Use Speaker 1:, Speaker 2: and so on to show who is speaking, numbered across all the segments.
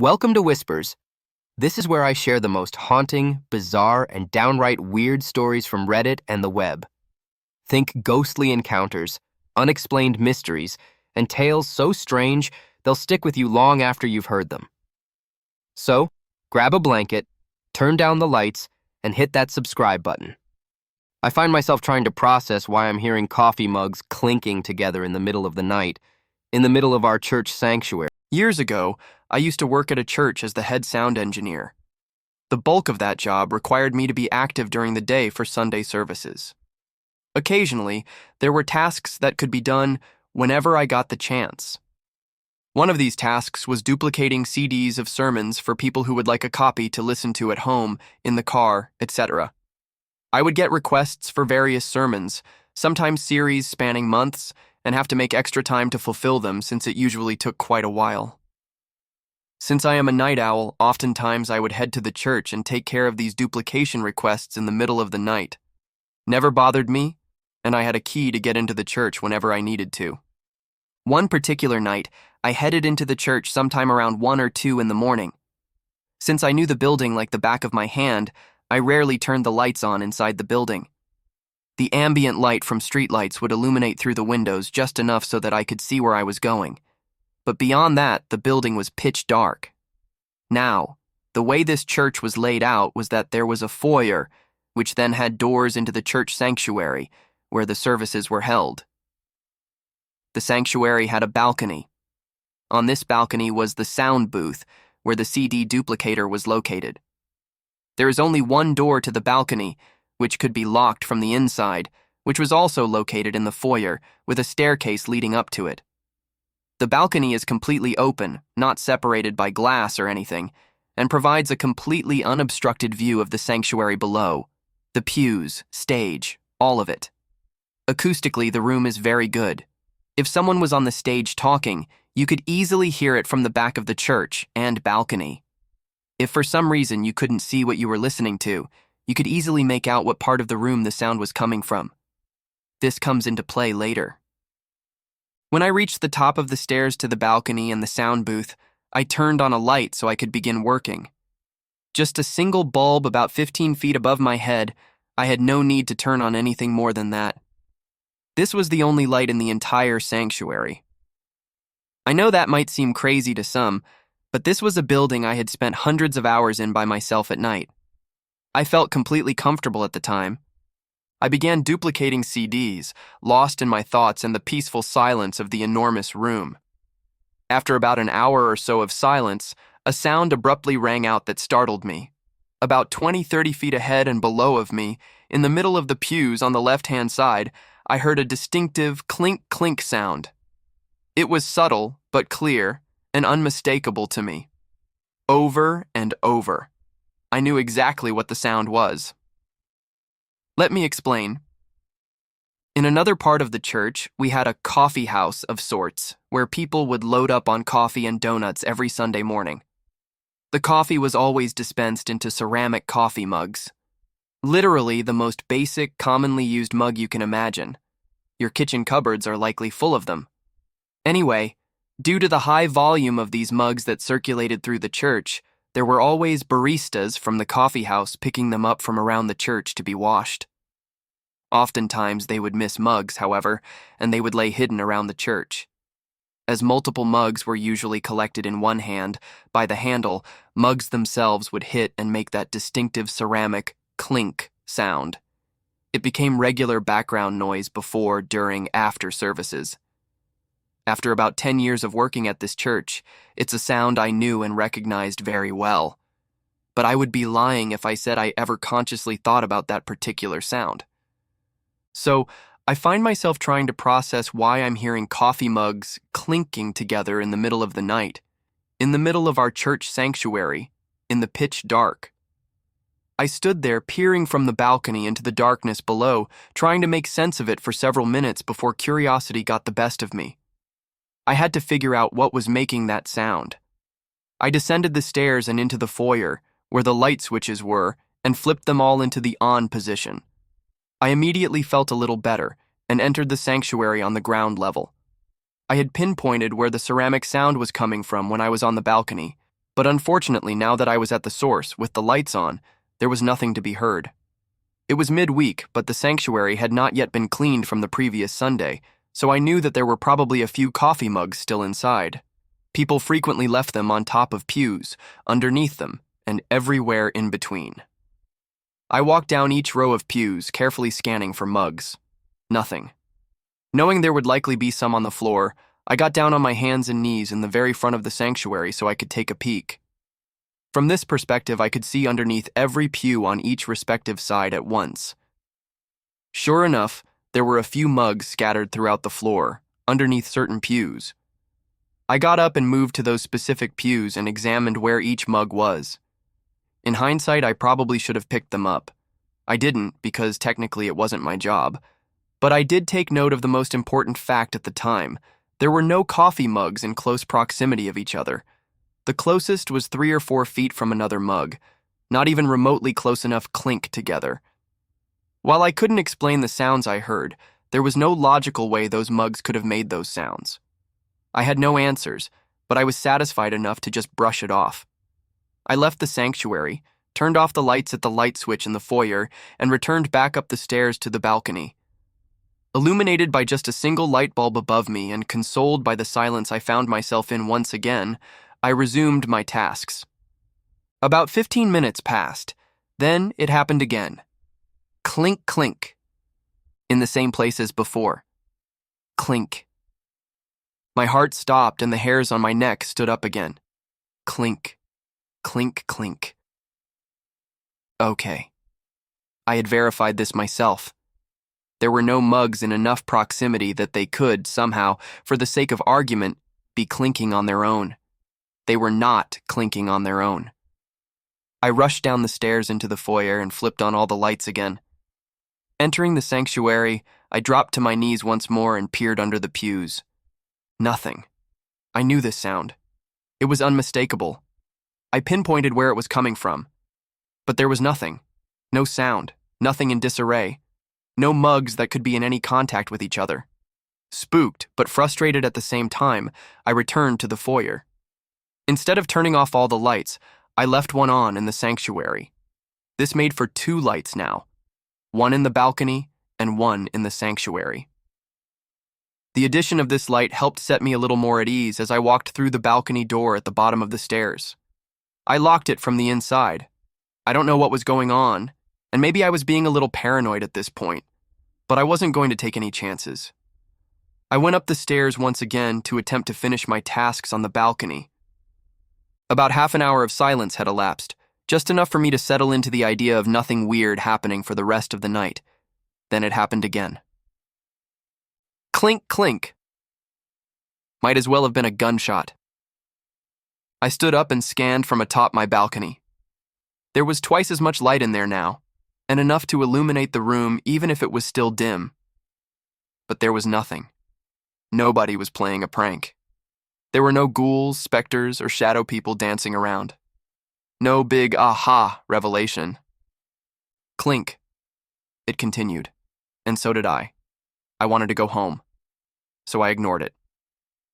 Speaker 1: Welcome to Whispers. This is where I share the most haunting, bizarre, and downright weird stories from Reddit and the web. Think ghostly encounters, unexplained mysteries, and tales so strange they'll stick with you long after you've heard them. So, grab a blanket, turn down the lights, and hit that subscribe button. I find myself trying to process why I'm hearing coffee mugs clinking together in the middle of the night, in the middle of our church sanctuary.
Speaker 2: Years ago, I used to work at a church as the head sound engineer. The bulk of that job required me to be active during the day for Sunday services. Occasionally, there were tasks that could be done whenever I got the chance. One of these tasks was duplicating CDs of sermons for people who would like a copy to listen to at home, in the car, etc. I would get requests for various sermons, sometimes series spanning months, and have to make extra time to fulfill them since it usually took quite a while. Since I am a night owl, oftentimes I would head to the church and take care of these duplication requests in the middle of the night. Never bothered me, and I had a key to get into the church whenever I needed to. One particular night, I headed into the church sometime around 1 or 2 in the morning. Since I knew the building like the back of my hand, I rarely turned the lights on inside the building. The ambient light from streetlights would illuminate through the windows just enough so that I could see where I was going. But beyond that, the building was pitch dark. Now, the way this church was laid out was that there was a foyer, which then had doors into the church sanctuary, where the services were held. The sanctuary had a balcony. On this balcony was the sound booth, where the CD duplicator was located. There is only one door to the balcony, which could be locked from the inside, which was also located in the foyer, with a staircase leading up to it. The balcony is completely open, not separated by glass or anything, and provides a completely unobstructed view of the sanctuary below, the pews, stage, all of it. Acoustically, the room is very good. If someone was on the stage talking, you could easily hear it from the back of the church and balcony. If for some reason you couldn't see what you were listening to, you could easily make out what part of the room the sound was coming from. This comes into play later. When I reached the top of the stairs to the balcony and the sound booth, I turned on a light so I could begin working. Just a single bulb about 15 feet above my head, I had no need to turn on anything more than that. This was the only light in the entire sanctuary. I know that might seem crazy to some, but this was a building I had spent hundreds of hours in by myself at night. I felt completely comfortable at the time. I began duplicating CDs, lost in my thoughts and the peaceful silence of the enormous room. After about an hour or so of silence, a sound abruptly rang out that startled me. About 20-30 feet ahead and below of me, in the middle of the pews on the left-hand side, I heard a distinctive clink-clink sound. It was subtle, but clear, and unmistakable to me. Over and over. I knew exactly what the sound was. Let me explain. In another part of the church, we had a coffee house of sorts, where people would load up on coffee and donuts every Sunday morning. The coffee was always dispensed into ceramic coffee mugs. Literally the most basic, commonly used mug you can imagine. Your kitchen cupboards are likely full of them. Anyway, due to the high volume of these mugs that circulated through the church, there were always baristas from the coffee house picking them up from around the church to be washed. Oftentimes they would miss mugs, however, and they would lay hidden around the church. As multiple mugs were usually collected in one hand, by the handle, mugs themselves would hit and make that distinctive ceramic clink sound. It became regular background noise before, during, after services. After about 10 years of working at this church, it's a sound I knew and recognized very well. But I would be lying if I said I ever consciously thought about that particular sound. So, I find myself trying to process why I'm hearing coffee mugs clinking together in the middle of the night, in the middle of our church sanctuary, in the pitch dark. I stood there peering from the balcony into the darkness below, trying to make sense of it for several minutes before curiosity got the best of me. I had to figure out what was making that sound. I descended the stairs and into the foyer, where the light switches were, and flipped them all into the on position. I immediately felt a little better and entered the sanctuary on the ground level. I had pinpointed where the ceramic sound was coming from when I was on the balcony, But unfortunately, now that I was at the source, with the lights on, there was nothing to be heard. It was midweek, but the sanctuary had not yet been cleaned from the previous Sunday, so I knew that there were probably a few coffee mugs still inside. People frequently left them on top of pews, underneath them, and everywhere in between. I walked down each row of pews, carefully scanning for mugs. Nothing. Knowing there would likely be some on the floor, I got down on my hands and knees in the very front of the sanctuary so I could take a peek. From this perspective, I could see underneath every pew on each respective side at once. Sure enough, there were a few mugs scattered throughout the floor, underneath certain pews. I got up and moved to those specific pews and examined where each mug was. In hindsight, I probably should have picked them up. I didn't, because technically it wasn't my job. But I did take note of the most important fact at the time. There were no coffee mugs in close proximity of each other. The closest was 3 or 4 feet from another mug, not even remotely close enough clink together. While I couldn't explain the sounds I heard, there was no logical way those mugs could have made those sounds. I had no answers, but I was satisfied enough to just brush it off. I left the sanctuary, turned off the lights at the light switch in the foyer, and returned back up the stairs to the balcony. Illuminated by just a single light bulb above me and consoled by the silence I found myself in once again, I resumed my tasks. About 15 minutes passed. Then it happened again. Clink, clink. In the same place as before. Clink. My heart stopped and the hairs on my neck stood up again. Clink, clink, clink. Okay. I had verified this myself. There were no mugs in enough proximity that they could, somehow, for the sake of argument, be clinking on their own. They were not clinking on their own. I rushed down the stairs into the foyer and flipped on all the lights again. Entering the sanctuary, I dropped to my knees once more and peered under the pews. Nothing. I knew this sound. It was unmistakable. I pinpointed where it was coming from. But there was nothing. No sound. Nothing in disarray. No mugs that could be in any contact with each other. Spooked, but frustrated at the same time, I returned to the foyer. Instead of turning off all the lights, I left one on in the sanctuary. This made for 2 lights now. One in the balcony and one in the sanctuary. The addition of this light helped set me a little more at ease as I walked through the balcony door at the bottom of the stairs. I locked it from the inside. I don't know what was going on, and maybe I was being a little paranoid at this point, but I wasn't going to take any chances. I went up the stairs once again to attempt to finish my tasks on the balcony. About half an hour of silence had elapsed, just enough for me to settle into the idea of nothing weird happening for the rest of the night. Then it happened again. Clink, clink. Might as well have been a gunshot. I stood up and scanned from atop my balcony. There was twice as much light in there now, and enough to illuminate the room even if it was still dim. But there was nothing. Nobody was playing a prank. There were no ghouls, specters, or shadow people dancing around. No big aha revelation. Clink. It continued, and so did I. I wanted to go home, so I ignored it.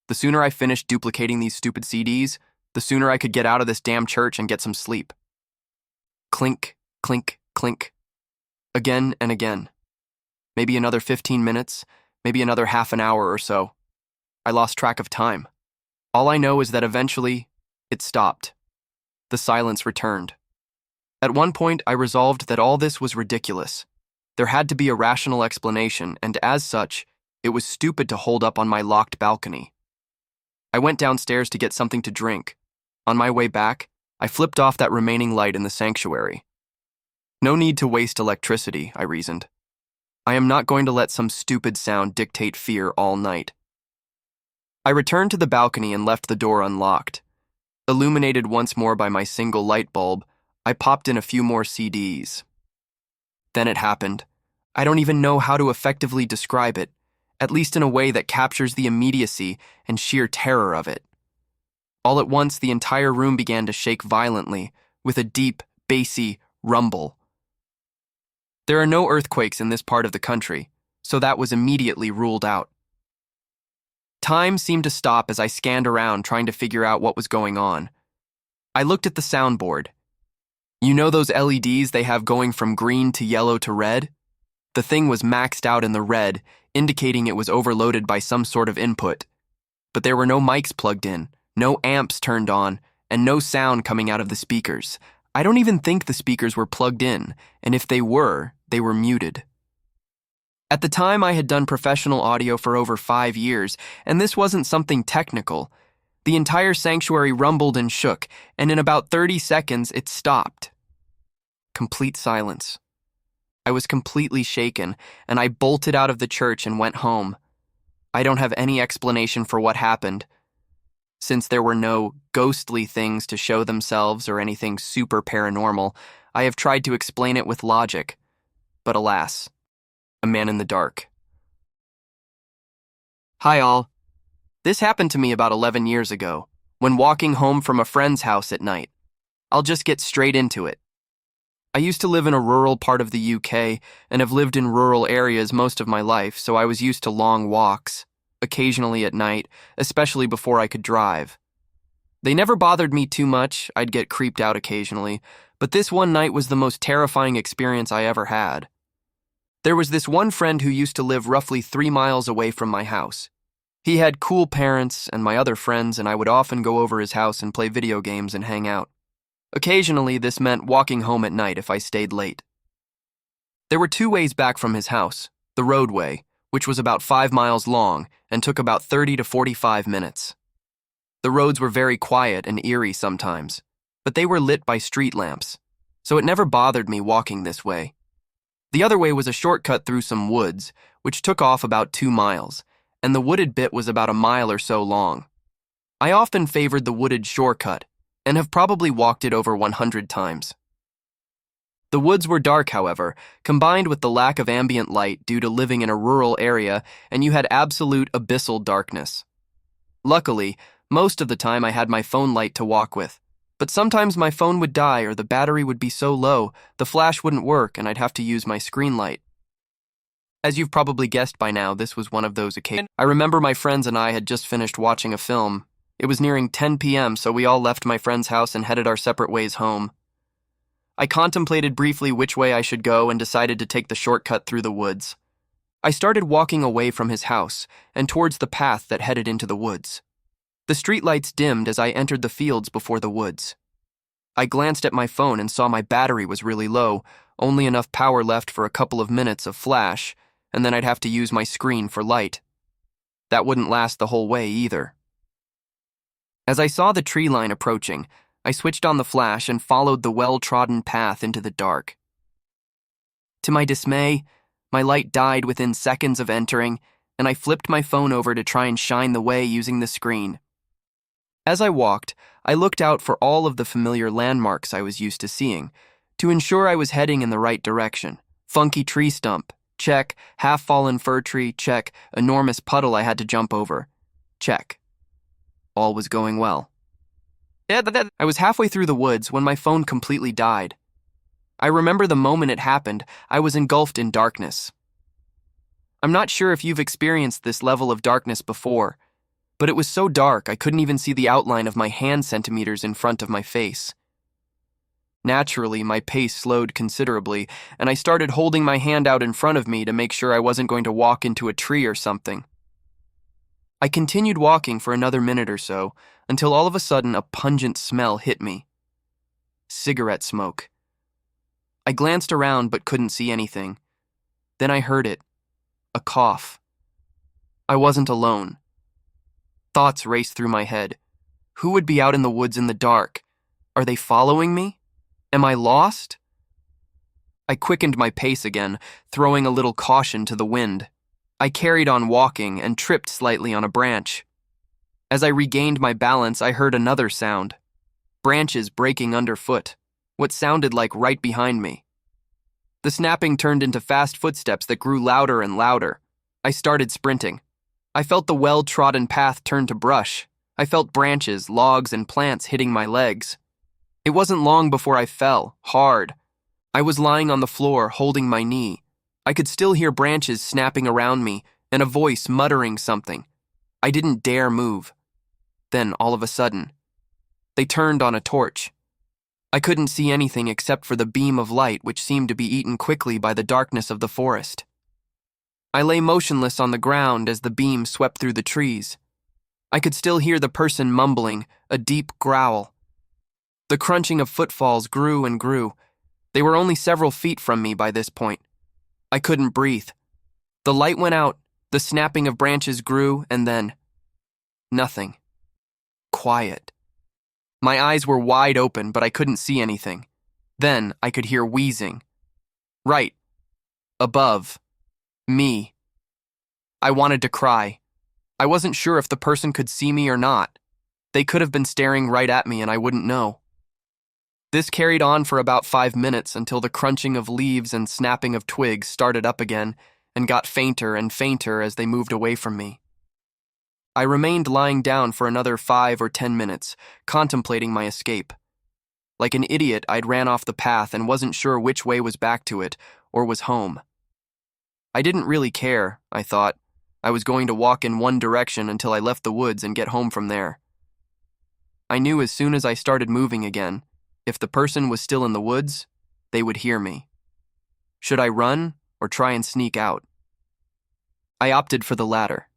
Speaker 2: The sooner I finished duplicating these stupid CDs, the sooner I could get out of this damn church and get some sleep. Clink, clink, clink. Again and again. Maybe another 15 minutes, maybe another half an hour or so. I lost track of time. All I know is that eventually, it stopped. The silence returned. At one point, I resolved that all this was ridiculous. There had to be a rational explanation, and as such, it was stupid to hold up on my locked balcony. I went downstairs to get something to drink. On my way back, I flipped off that remaining light in the sanctuary. No need to waste electricity, I reasoned. I am not going to let some stupid sound dictate fear all night. I returned to the balcony and left the door unlocked. Illuminated once more by my single light bulb, I popped in a few more CDs. Then it happened. I don't even know how to effectively describe it, at least in a way that captures the immediacy and sheer terror of it. All at once, the entire room began to shake violently, with a deep, bassy rumble. There are no earthquakes in this part of the country, so that was immediately ruled out. Time seemed to stop as I scanned around trying to figure out what was going on. I looked at the soundboard. You know those LEDs they have going from green to yellow to red? The thing was maxed out in the red, indicating it was overloaded by some sort of input. But there were no mics plugged in, no amps turned on, and no sound coming out of the speakers. I don't even think the speakers were plugged in, and if they were muted. At the time, I had done professional audio for over 5 years, and this wasn't something technical. The entire sanctuary rumbled and shook, and in about 30 seconds, it stopped. Complete silence. I was completely shaken, and I bolted out of the church and went home. I don't have any explanation for what happened. Since there were no ghostly things to show themselves or anything super paranormal, I have tried to explain it with logic. But alas, a man in the dark. Hi all. This happened to me about 11 years ago, when walking home from a friend's house at night. I'll just get straight into it. I used to live in a rural part of the UK and have lived in rural areas most of my life, so I was used to long walks, occasionally at night, especially before I could drive. They never bothered me too much. I'd get creeped out occasionally, but this one night was the most terrifying experience I ever had. There was this one friend who used to live roughly 3 miles away from my house. He had cool parents and my other friends, and I would often go over his house and play video games and hang out. Occasionally, this meant walking home at night if I stayed late. There were 2 ways back from his house: the roadway, which was about 5 miles long and took about 30 to 45 minutes. The roads were very quiet and eerie sometimes, but they were lit by street lamps, so it never bothered me walking this way. The other way was a shortcut through some woods, which took off about 2 miles, and the wooded bit was about a mile or so long. I often favored the wooded shortcut, and have probably walked it over 100 times. The woods were dark, however, combined with the lack of ambient light due to living in a rural area, and you had absolute abyssal darkness. Luckily, most of the time I had my phone light to walk with, but sometimes my phone would die or the battery would be so low the flash wouldn't work and I'd have to use my screen light. As you've probably guessed by now, this was one of those occasions. I remember my friends and I had just finished watching a film. It was nearing 10 p.m., so we all left my friend's house and headed our separate ways home. I contemplated briefly which way I should go and decided to take the shortcut through the woods. I started walking away from his house and towards the path that headed into the woods. The streetlights dimmed as I entered the fields before the woods. I glanced at my phone and saw my battery was really low, only enough power left for a couple of minutes of flash, and then I'd have to use my screen for light. That wouldn't last the whole way either. As I saw the tree line approaching, I switched on the flash and followed the well-trodden path into the dark. To my dismay, my light died within seconds of entering, and I flipped my phone over to try and shine the way using the screen. As I walked, I looked out for all of the familiar landmarks I was used to seeing, to ensure I was heading in the right direction. Funky tree stump, check. Half-fallen fir tree, check. Enormous puddle I had to jump over, check. All was going well. I was halfway through the woods when my phone completely died. I remember the moment it happened, I was engulfed in darkness. I'm not sure if you've experienced this level of darkness before, but it was so dark I couldn't even see the outline of my hand centimeters in front of my face. Naturally, my pace slowed considerably, and I started holding my hand out in front of me to make sure I wasn't going to walk into a tree or something. I continued walking for another minute or so, until all of a sudden a pungent smell hit me. Cigarette smoke. I glanced around but couldn't see anything. Then I heard it. A cough. I wasn't alone. Thoughts raced through my head. Who would be out in the woods in the dark? Are they following me? Am I lost? I quickened my pace again, throwing a little caution to the wind. I carried on walking and tripped slightly on a branch. As I regained my balance, I heard another sound. Branches breaking underfoot, what sounded like right behind me. The snapping turned into fast footsteps that grew louder and louder. I started sprinting. I felt the well-trodden path turn to brush. I felt branches, logs, and plants hitting my legs. It wasn't long before I fell, hard. I was lying on the floor, holding my knee. I could still hear branches snapping around me and a voice muttering something. I didn't dare move. Then, all of a sudden, They turned on a torch. I couldn't see anything except for the beam of light which seemed to be eaten quickly by the darkness of the forest. I lay motionless on the ground as the beam swept through the trees. I could still hear the person mumbling, a deep growl. The crunching of footfalls grew and grew. They were only several feet from me by this point. I couldn't breathe. The light went out, the snapping of branches grew, and then nothing. Quiet. My eyes were wide open, but I couldn't see anything. Then I could hear wheezing. Right. Above. Me. I wanted to cry. I wasn't sure if the person could see me or not. They could have been staring right at me and I wouldn't know. This carried on for about 5 minutes until the crunching of leaves and snapping of twigs started up again and got fainter and fainter as they moved away from me. I remained lying down for another 5 or 10 minutes, contemplating my escape. Like an idiot, I'd ran off the path and wasn't sure which way was back to it or was home. I didn't really care, I thought. I was going to walk in one direction until I left the woods and get home from there. I knew as soon as I started moving again, if the person was still in the woods, they would hear me. Should I run or try and sneak out? I opted for the latter.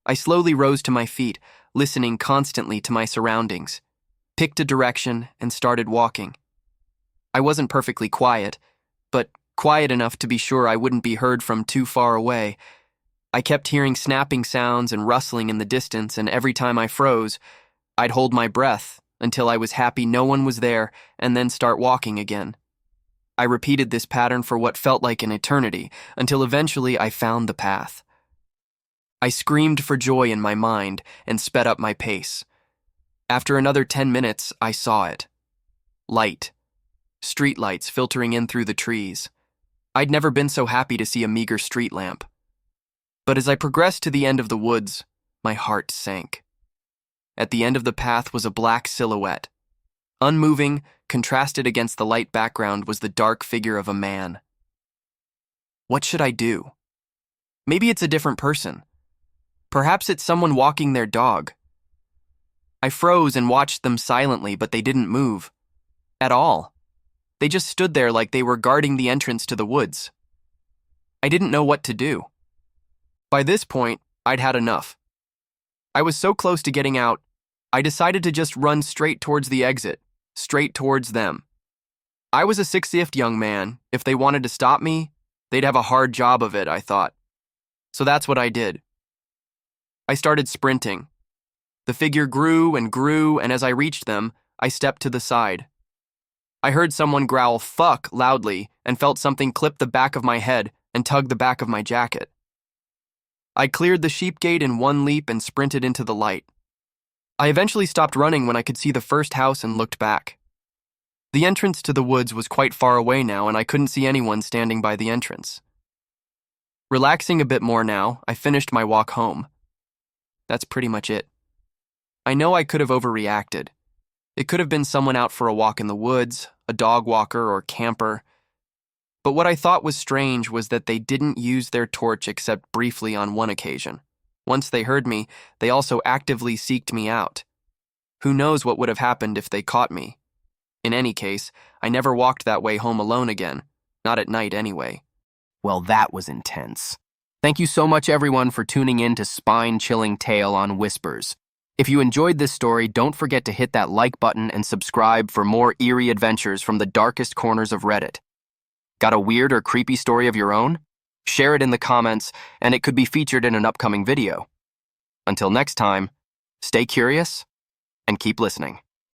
Speaker 2: I slowly rose to my feet, listening constantly to my surroundings, picked a direction, and started walking. I wasn't perfectly quiet, but quiet enough to be sure I wouldn't be heard from too far away. I kept hearing snapping sounds and rustling in the distance, and every time I froze, I'd hold my breath until I was happy no one was there and then start walking again. I repeated this pattern for what felt like an eternity until eventually I found the path. I screamed for joy in my mind and sped up my pace. After another 10 minutes, I saw it. Light. Streetlights filtering in through the trees. I'd never been so happy to see a meager street lamp. But as I progressed to the end of the woods, my heart sank. At the end of the path was a black silhouette. Unmoving, contrasted against the light background was the dark figure of a man. What should I do? Maybe it's a different person. Perhaps it's someone walking their dog. I froze and watched them silently, but they didn't move. At all. They just stood there like they were guarding the entrance to the woods. I didn't know what to do. By this point, I'd had enough. I was so close to getting out, I decided to just run straight towards the exit, straight towards them. I was a 60th young man. If they wanted to stop me, they'd have a hard job of it, I thought. So that's what I did. I started sprinting. The figure grew, and as I reached them, I stepped to the side. I heard someone growl "fuck" loudly and felt something clip the back of my head and tug the back of my jacket. I cleared the sheep gate in one leap and sprinted into the light. I eventually stopped running when I could see the first house and looked back. The entrance to the woods was quite far away now, and I couldn't see anyone standing by the entrance. Relaxing a bit more now, I finished my walk home. That's pretty much it. I know I could have overreacted. It could have been someone out for a walk in the woods, a dog walker or camper. But what I thought was strange was that they didn't use their torch except briefly on one occasion. Once they heard me, they also actively seeked me out. Who knows what would have happened if they caught me? In any case, I never walked that way home alone again. Not at night anyway.
Speaker 1: Well, that was intense. Thank you so much, everyone, for tuning in to Spine-Chilling Tale on Whispers. If you enjoyed this story, don't forget to hit that like button and subscribe for more eerie adventures from the darkest corners of Reddit. Got a weird or creepy story of your own? Share it in the comments, and it could be featured in an upcoming video. Until next time, stay curious and keep listening.